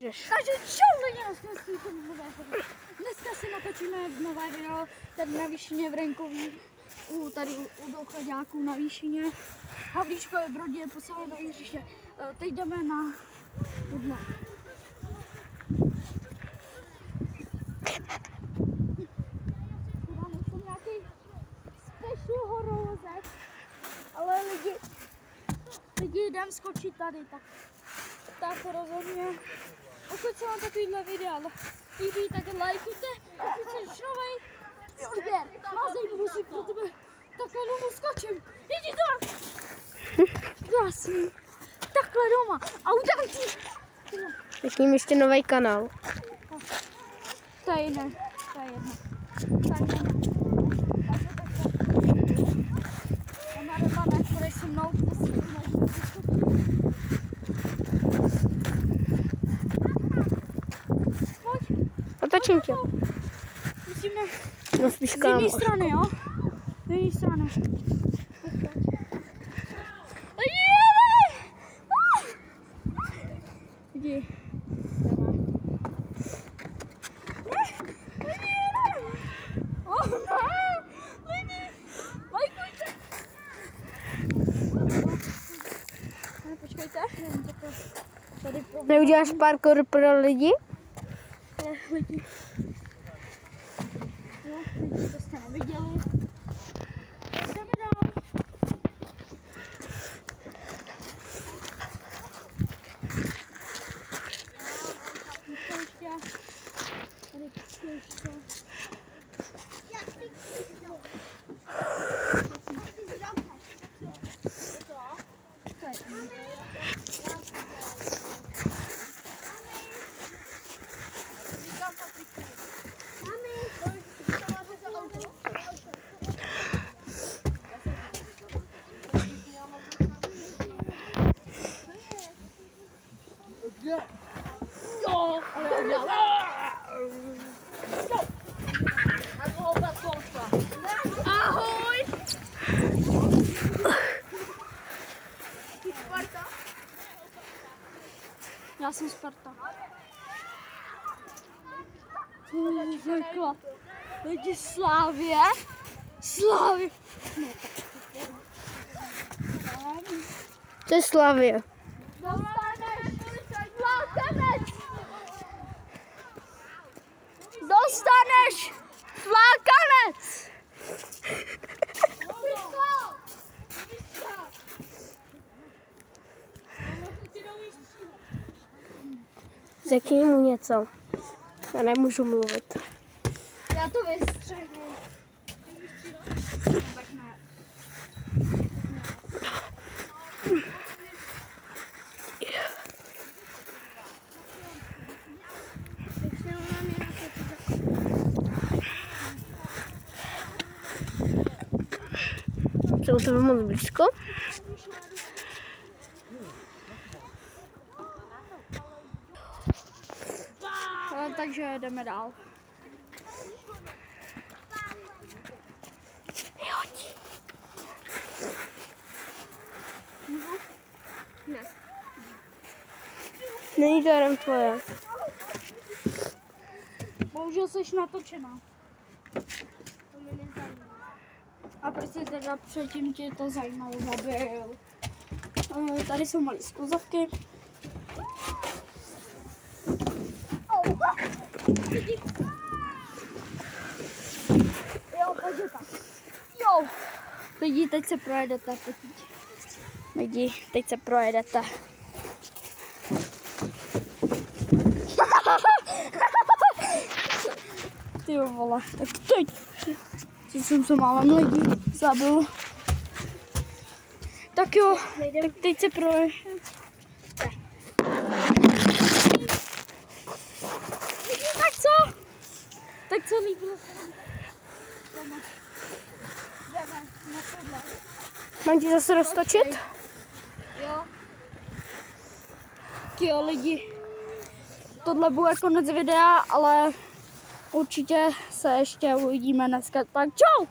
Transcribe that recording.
Takže čau lidi, dneska si natočíme nové video tady na výšině v Renkový, tady u dochodáků na výšině. Havlíčko je v Brodě, poslali do Jiříše. Teď jdeme na Budno. Tam jsou nějaký special horolezec, ale lidi jdem skočit tady, tak rozhodně. Pokud se vám takovýhle videa líbí, tak lajkujte, pokud jsi novej odběr, názej musik pro tebe, takhle domů skočím, jdi to! Krásný, takhle doma, autanti! Řekni mi ještě nový kanál. To je jedno. Kamarada, který se mnou Otočím tě. musíme No z jiné strany, jo? Z jiné strany. Jdi. Počkejte, tady Neuděláš parkour pro lidi? lidi. No, lidi to jste neviděli. Jdeme dál. Ahoj! Sparta? Já jsem Sparta. Lidi Slávě? Slávě! To je Slavie. Dostaneš flákanec! Řekni mu něco. Já nemůžu mluvit. Já to vystřihnu. Jsou to moc blízko? Takže jdeme dál. Ne. Není to jenom tvoje. Bohužel jsi natočená. A proč se teda předtím tě to zajímalo, zabil? Tady jsou malé skluzovky. Jo, pojď tak. Jo. Lidi, teď se projedete. Lidi, teď se projedete. Ty vole, tak teď. Jsem se málem lidí zabil. Tak jo, tak teď se projedete. Tak co líbilo se nám? Jdeme na tohle. Mám ti zase roztočit? Jo. Jo lidi, tohle bude konec videa, ale určitě se ještě uvidíme dneska. Tak čau!